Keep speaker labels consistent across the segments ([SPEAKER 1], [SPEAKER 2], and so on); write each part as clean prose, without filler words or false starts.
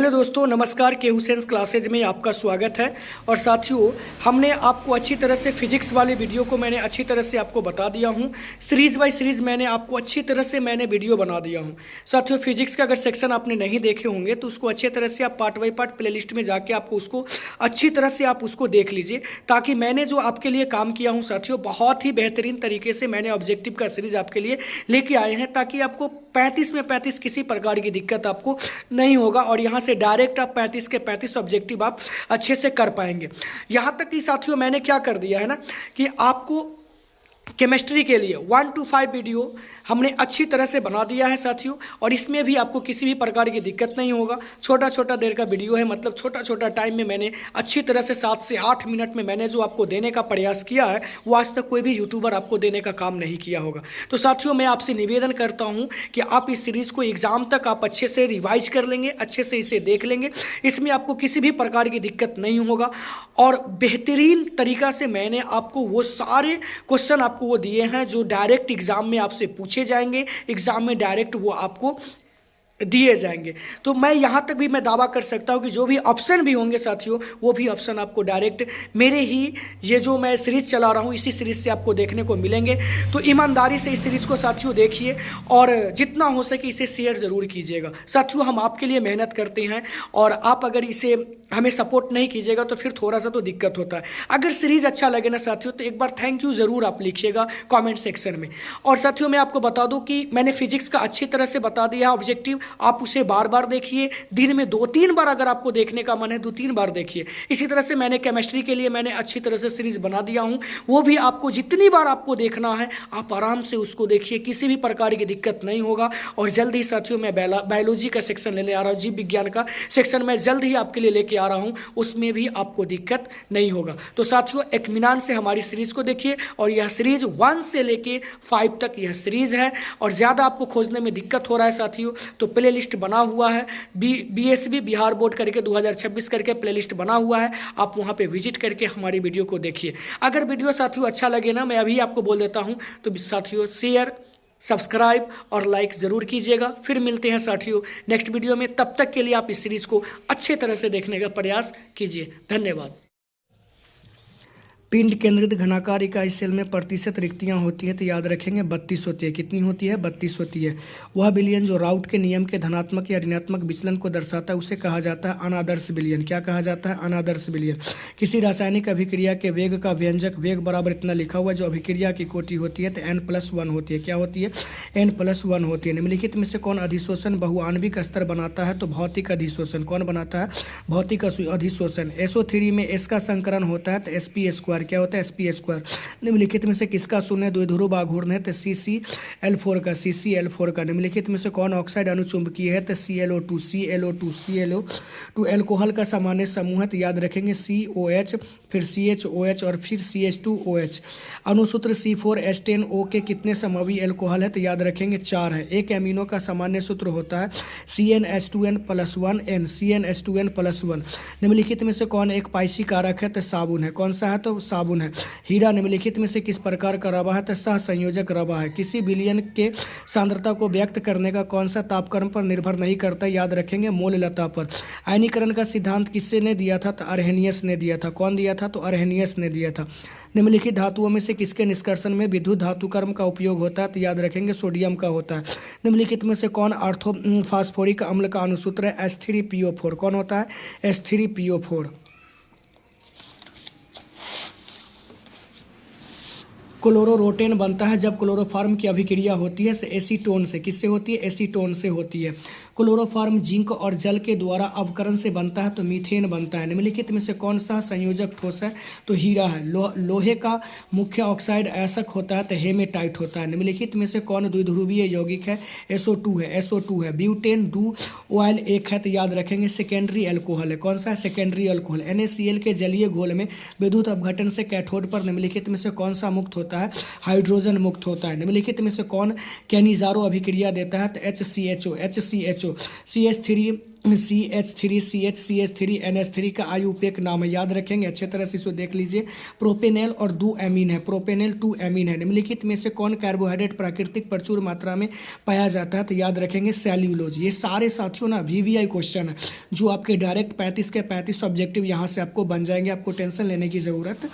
[SPEAKER 1] Hello दोस्तों, नमस्कार। के हुसैन क्लासेज में आपका स्वागत है। और साथियों, हमने आपको अच्छी तरह से फिजिक्स वाले वीडियो को मैंने अच्छी तरह से आपको बता दिया हूं। सीरीज़ बाय सीरीज़ मैंने आपको अच्छी तरह से वीडियो बना दिया हूं। साथियों, फिजिक्स का अगर सेक्शन आपने नहीं देखे होंगे तो उसको अच्छी तरह से आप पार्ट बाई पार्ट प्लेलिस्ट में जाके आपको उसको अच्छी तरह से आप उसको देख लीजिए, ताकि मैंने जो आपके लिए काम किया हूँ साथियों, बहुत ही बेहतरीन तरीके से मैंने ऑब्जेक्टिव का सीरीज़ आपके लिए लेके आए हैं, ताकि आपको 35 में 35 किसी प्रकार की दिक्कत आपको नहीं होगा और यहाँ से डायरेक्ट आप 35 के 35 ऑब्जेक्टिव आप अच्छे से कर पाएंगे। यहाँ तक कि साथियों, मैंने क्या कर दिया है ना कि आपको केमिस्ट्री के लिए 1 to 5 वीडियो हमने अच्छी तरह से बना दिया है साथियों, और इसमें भी आपको किसी भी प्रकार की दिक्कत नहीं होगा। छोटा छोटा देर का वीडियो है, मतलब छोटा छोटा टाइम में मैंने अच्छी तरह से 7 से 8 मिनट में मैंने जो आपको देने का प्रयास किया है, वो आज तक कोई भी यूट्यूबर आपको देने का काम नहीं किया होगा। तो साथियों, मैं आपसे निवेदन करता हूँ कि आप इस सीरीज़ को एग्ज़ाम तक आप अच्छे से रिवाइज कर लेंगे, अच्छे से इसे देख लेंगे। इसमें आपको किसी भी प्रकार की दिक्कत नहीं होगा और बेहतरीन तरीक़ा से मैंने आपको वो सारे क्वेश्चन आपको वो दिए हैं जो डायरेक्ट एग्ज़ाम में आपसे पूछे जाएंगे, एग्ज़ाम में डायरेक्ट वो आपको दिए जाएंगे। तो मैं यहाँ तक भी मैं दावा कर सकता हूँ कि जो भी ऑप्शन भी होंगे साथियों, वो भी ऑप्शन आपको डायरेक्ट मेरे ही ये जो मैं सीरीज़ चला रहा हूँ, इसी सीरीज़ से आपको देखने को मिलेंगे। तो ईमानदारी से इस सीरीज़ को साथियों देखिए और जितना हो सके इसे शेयर ज़रूर कीजिएगा। साथियों, हम आपके लिए मेहनत करते हैं और आप अगर इसे हमें सपोर्ट नहीं कीजिएगा तो फिर थोड़ा सा तो दिक्कत होता है। अगर सीरीज़ अच्छा लगे ना साथियों, तो एक बार थैंक यू ज़रूर आप लिखिएगा कमेंट सेक्शन में। और साथियों, मैं आपको बता दूं कि मैंने फिजिक्स का अच्छी तरह से बता दिया ऑब्जेक्टिव। आप उसे बार बार देखिए, दिन में 2-3 बार अगर आपको देखने का मन है 2-3 बार देखिए। इसी तरह से मैंने केमिस्ट्री के लिए मैंने अच्छी तरह से सीरीज़ बना दिया हूँ, वो भी आपको जितनी बार आपको देखना है आप आराम से उसको देखिए, किसी भी प्रकार की दिक्कत नहीं होगा। और जल्द ही साथियों, मैं बायोलॉजी का सेक्शन लेने आ रहा हूँ, जीव विज्ञान का सेक्शन मैं जल्द ही आपके लिए लेके आ रहा हूँ, उसमें भी आपको दिक्कत नहीं होगा। तो साथियों, इत्मीनान से हमारी सीरीज़ को देखिए और यह सीरीज़ 1 से लेके 5 तक यह सीरीज़ है। और ज़्यादा आपको खोजने में दिक्कत हो रहा है साथियों, तो प्ले लिस्ट बना हुआ है, बीएसबी बिहार बोर्ड करके 2026 करके प्ले लिस्ट बना हुआ है। आप वहाँ पे विजिट करके हमारी वीडियो को देखिए। अगर वीडियो साथियों अच्छा लगे ना, मैं अभी आपको बोल देता हूँ, तो साथियों शेयर, सब्सक्राइब और लाइक ज़रूर कीजिएगा। फिर मिलते हैं साथियों नेक्स्ट वीडियो में। तब तक के लिए आप इस सीरीज़ को अच्छे तरह से देखने का प्रयास कीजिए। धन्यवाद। पिंड केंद्रित घनाकार इकाई सेल में प्रतिशत रिक्तियां होती है, तो याद रखेंगे 32 होती है। कितनी होती है? 32 होती है। वह विलयन जो राउट के नियम के धनात्मक या ऋणात्मक विचलन को दर्शाता है, उसे कहा जाता है अनादर्श विलयन। क्या कहा जाता है? अनादर्श विलयन। किसी रासायनिक अभिक्रिया के वेग का व्यंजक वेग बराबर इतना लिखा हुआ है, जो अभिक्रिया की कोटि होती है तो n+1 होती है। क्या होती है? n+1 होती है। निम्नलिखित में से कौन अधिशोषण बहुआण्विक स्तर बनाता है? तो भौतिक अधिशोषण। कौन बनाता है? भौतिक अधिशोषण। SO3 में S का संकरण होता है तो sp²। क्या होता है? sp²। निम्नलिखित में से किसका शून्य द्विध्रुव आघूर्ण है? तो CCl4 का। CCl4 का। निम्नलिखित में से कौन ऑक्साइड अनुचुंबकीय है? तो ClO2 एल्कोहल का सामान्य समूह है, तो याद रखेंगे COH, फिर CHOH और फिर CH2OH। अणुसूत्र C4H10O के कितने समूही एल्कोहल है? तो याद रखेंगे 4 है। एक एमिनो का सामान्य सूत्र होता है CnH2n+1n। CnH2n+1। निम्नलिखित में से कौन एक पाइसी कारक है? तो साबुन है। कौन सा है? तो साबुन है। हीरा निम्नलिखित में से किस प्रकार का रवा है? तो सहसंयोजक रवा है। किसी विलयन के सांद्रता को व्यक्त करने का कौन सा तापक्रम पर निर्भर नहीं करता? याद रखेंगे मोललता पर। आयनीकरण का सिद्धांत किसने ने दिया था? तो अर्हेनियस ने दिया था। कौन दिया था? तो अर्हेनियस ने दिया था। निम्नलिखित धातुओं में से किसके निष्कर्षण में विद्युत धातुकर्म का उपयोग होता है? तो याद रखेंगे सोडियम का होता है। निम्नलिखित में से कौन ऑर्थोफॉस्फोरिक अम्ल का अणुसूत्र है? H3PO4। कौन होता है? H3PO4। क्लोरोरोटेन बनता है जब क्लोरोफॉर्म की अभिक्रिया होती है एसीटोन से। किससे होती है? एसीटोन से होती है। क्लोरोफॉर्म जिंक और जल के द्वारा अवकरण से बनता है तो मीथेन बनता है। निम्नलिखित में से कौन सा संयोजक ठोस है? तो हीरा है। लोहे का मुख्य ऑक्साइड अयस्क होता है तो हेमेटाइट होता है। निम्नलिखित में से कौन द्विध्रुवीय यौगिक है? SO2 है। SO2 है। ब्यूटेन डू ऑयल एक है, तो याद रखेंगे सेकेंडरी एल्कोहल है। कौन सा है? Secondary alcohol. NaCl के जलीय घोल में विद्युत अपघटन से कैथोड पर निम्नलिखित में से कौन सा मुक्त होता है? हाइड्रोजन मुक्त होता है। निम्नलिखित में से कौन कैनिजारो अभिक्रिया देता है? तो HCHO। CH3 CH3 CH3 NH3 का आयुपेक नाम है, याद रखेंगे अच्छे तरह से इसको देख लीजिए। प्रोपेनेल और 2 एमीन है, प्रोपेनेल 2 एमीन है। निम्नलिखित में से कौन कार्बोहाइड्रेट प्राकृतिक प्रचुर मात्रा में पाया जाता है, तो याद रखेंगे सेल्यूलोज। ये सारे साथियों ना VVI क्वेश्चन है जो आपके डायरेक्ट 35 के 35 ऑब्जेक्टिव यहाँ से आपको बन जाएंगे, आपको टेंशन लेने की ज़रूरत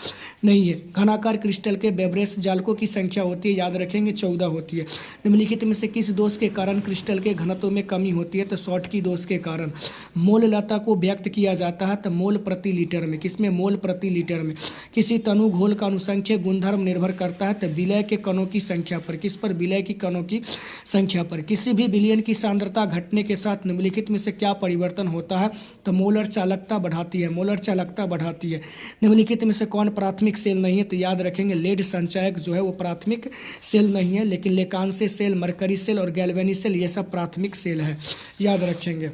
[SPEAKER 1] नहीं है। घनाकार क्रिस्टल के बेब्रेस जालकों की संख्या होती है, याद रखेंगे 14 होती है। निम्नलिखित में से किस दोष के कारण क्रिस्टल के घनत्व में कमी होती है, तो शॉर्टकी दोष के कारण। मोललता को व्यक्त किया जाता है तो मोल प्रति लीटर में, किसमें मोल प्रति लीटर में। किसी तनु घोल का अनुसंख्यक गुणधर्म निर्भर करता है तो विलय के कणों की संख्या पर, किस पर, विलय की कणों की संख्या पर। किसी भी विलयन की सांद्रता घटने के साथ निम्नलिखित में से क्या परिवर्तन होता है, तो मोलर चालकता बढ़ाती है, मोलर चालकता बढ़ाती है। निम्नलिखित में से कौन प्राथमिक सेल नहीं है, तो याद रखेंगे लेड संचयक जो है वो प्राथमिक सेल नहीं है, लेकिन लेकांसे सेल, मरकरी सेल और गैल्वेनी सेल ये सब प्राथमिक सेल है, याद रखेंगे।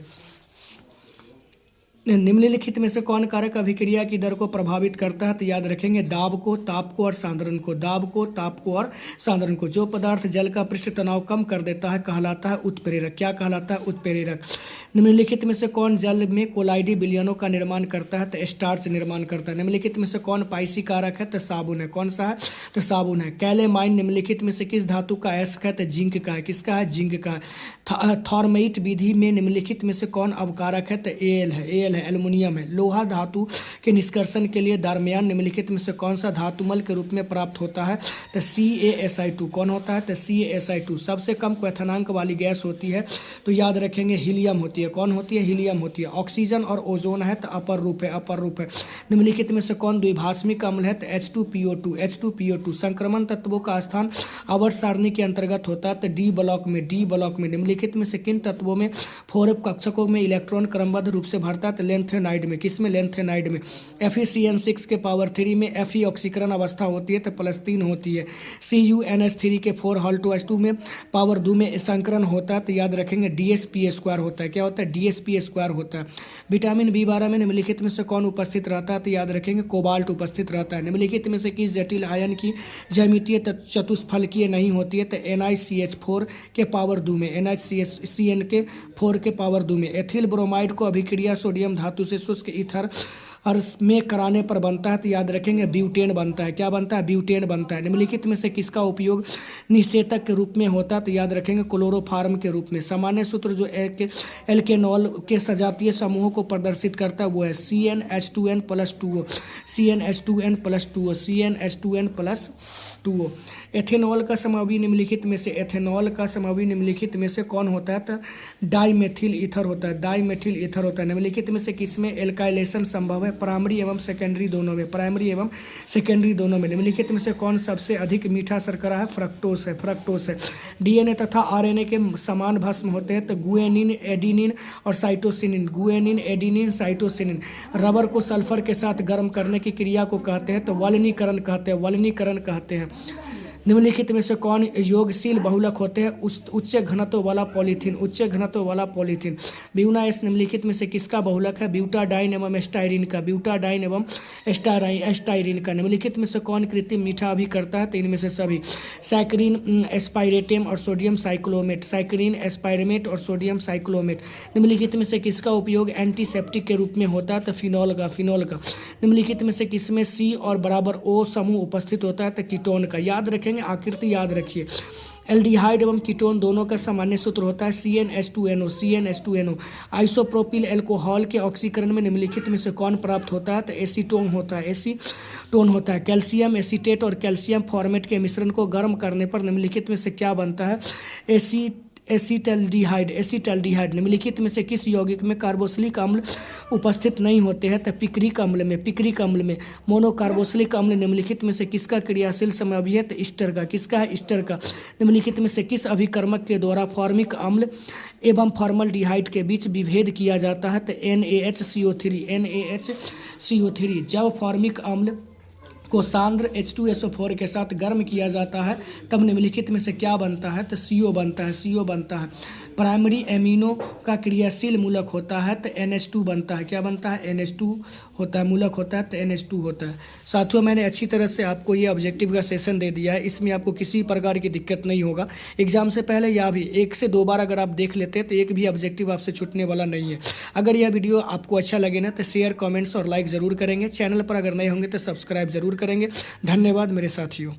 [SPEAKER 1] निम्नलिखित में से कौन कारक अभिक्रिया की दर को प्रभावित करता है, तो याद रखेंगे दाब को, ताप को और सांद्रण को, दाब को, ताप को और सांद्रण को। जो पदार्थ जल का पृष्ठ तनाव कम कर देता है कहलाता है उत्प्रेरक, क्या कहलाता है, उत्प्रेरक। निम्नलिखित में से कौन जल में कोलाइडी विलयनों का निर्माण करता है, तो स्टार्च निर्माण करता है। निम्नलिखित में से कौन पाइसी कारक है, तो साबुन है, कौन सा है, तो साबुन है। कैलेमाइन निम्नलिखित में से किस धातु का अयस्क है, तो जिंक का है, किसका है, जिंक का है। थॉर्मेट विधि में निम्नलिखित में से कौन अवकारक है, तो एल है, एल है, एल्युमिनियम है। लोहा धातु के निष्कर्षण के लिए दरमियान निम्नलिखित में से कौन सा धातुमल के रूप में प्राप्त होता है, तो CaSi2, कौन होता है, तो CaSi2। सबसे कम क्वथनांक वाली गैस होती है, तो याद रखेंगे हीलियम होती है, कौन होती है, हीलियम होती है। ऑक्सीजन और ओजोन है तो अपर रूप है, अपर रूप है। निम्नलिखित में से कौन द्विभाषमिक अम्ल है, तो H2PO2, H2PO2। संक्रमण तत्वों का स्थान आवर्त सारणी के अंतर्गत होता है, तो D ब्लॉक में, D ब्लॉक में। निम्नलिखित में से किन तत्वों में 4f कक्षकों में इलेक्ट्रॉन क्रमबद्ध रूप से भरता है, तो लेंथेनाइड में, किसमें, लेंथेनाइड में। FeCN6 के पावर 3 में Fe ऑक्सीकरण अवस्था होती है तो +3 होती है। CuNH3 के 4 हाल्टो में पावर 2 में संकरण होता है, तो याद रखेंगे DsP² होता है, क्या होता है, DsP² होता है। विटामिन B12 में निम्नलिखित में से कौन उपस्थित रहता है, तो याद रखेंगे कोबाल्ट उपस्थित रहता है। निम्नलिखित में से किस जटिल आयन की ज्यामितीय चतुष्फलकीय नहीं होती है, तो NiCH4 के पावर 2 में, NiCN के 4 के पावर 2 में। एथिल ब्रोमाइड को अभिक्रिया सोडियम धातु से शुष्क ईथर में कराने पर बनता है, तो याद रखेंगे ब्यूटेन बनता है, क्या बनता है, ब्यूटेन बनता है। निम्नलिखित में से किसका उपयोग निषेचक के रूप में होता है, तो याद रखेंगे क्लोरोफार्म के रूप में। सामान्य सूत्र जो एल्केनॉल के सजातीय समूहों को प्रदर्शित करता है वो है CnH2n+2O, CnH2n+2O, CnH2n+2O। एथेनॉल का समावी निम्नलिखित में से, एथेनॉल का समावी निम्नलिखित में से कौन होता है, तो डाइमेथिल ईथर होता है, डाइमेथिल ईथर होता है। निम्नलिखित में से किसमें एल्काइलेशन संभव है, प्राइमरी एवं सेकेंडरी दोनों में, प्राइमरी एवं सेकेंडरी दोनों में। निम्नलिखित में से कौन सबसे अधिक मीठा शर्करा है, फ्रक्टोस है, फ्रक्टोस है। DNA तथा RNA के समान भस्म होते हैं, तो गुएनिन, एडिनिन और साइटोसिनिन, गुएनिन, एडिनिन, साइटोसिनिन। रबर को सल्फर के साथ गर्म करने की क्रिया को कहते हैं, तो वलनीकरण कहते हैं, वलनीकरण कहते हैं। निम्नलिखित में से कौन योगशील बहुलक होते हैं, उच्च घनत्व वाला पॉलीथीन, उच्च घनत्व वाला पॉलीथीन। ब्यूना एस निम्नलिखित में से किसका बहुलक है, ब्यूटाडाइन एवं एस्टाइरिन का, ब्यूटाडाइन एवं एस्टाइरिन का। निम्नलिखित में से कौन कृत्रिम मीठा भी करता है, तो इनमें से सभी। सैकरीन एस्पाइरेटेम और सोडियम साइक्लोमेट, सैकरीन एस्पाइरमेट और सोडियम साइक्लोमेट। निम्नलिखित में से किसका उपयोग एंटीसेप्टिक के रूप में होता है, तो फिनॉल का, फिनॉल का। निम्नलिखित में से किसमें C और बराबर O समूह उपस्थित होता है, तो कीटोन का। याद रखेंगे, आकृति याद रखिए। एल्डिहाइड एवं कीटोन दोनों का सामान्य सूत्र होता है CnH2NO, CnH2NO। आइसोप्रोपिल एल्कोहल के ऑक्सीकरण में निम्नलिखित में से कौन प्राप्त होता है, तो एसीटोन होता है, एसीटोन होता है। कैल्शियम एसीटेट और कैल्शियम फॉर्मेट के मिश्रण को गर्म करने पर निम्नलिखित में से क्या बनता है, एसीटल्डिहाइड, एसीटल्डिहाइड। निम्नलिखित में से किस यौगिक में कार्बोक्सिलिक अम्ल उपस्थित नहीं होते हैं, तो पिक्रिक अम्ल में, पिक्रिक अम्ल में। मोनोकार्बोक्सिलिक अम्ल निम्नलिखित में से किसका क्रियाशील समूह है, तो ईस्टर का, किसका है, ईस्टर का। निम्नलिखित में से किस अभिकर्मक के द्वारा फॉर्मिक अम्ल एवं फॉर्मल्डिहाइड के बीच विभेद किया जाता है, तो NaHCO3, NaHCO3। जब फॉर्मिक अम्ल को सांद्र H2SO4 के साथ गर्म किया जाता है तब निम्नलिखित में से क्या बनता है, तो CO बनता है, CO बनता है। प्राइमरी एमिनो का क्रियाशील मूलक होता है तो NH2 बनता है। क्या बनता है? NH2 होता है, मूलक होता है तो NH2 होता है। साथियों, मैंने अच्छी तरह से आपको ये ऑब्जेक्टिव का सेशन दे दिया है, इसमें आपको किसी प्रकार की दिक्कत नहीं होगा। एग्जाम से पहले या भी 1 से 2 बार अगर आप देख लेते हैं तो एक भी ऑब्जेक्टिव आपसे छूटने वाला नहीं है। अगर यह वीडियो आपको अच्छा लगे ना तो शेयर, कमेंट्स और लाइक ज़रूर करेंगे। चैनल पर अगर नए होंगे तो सब्सक्राइब ज़रूर करेंगे। धन्यवाद मेरे साथियों।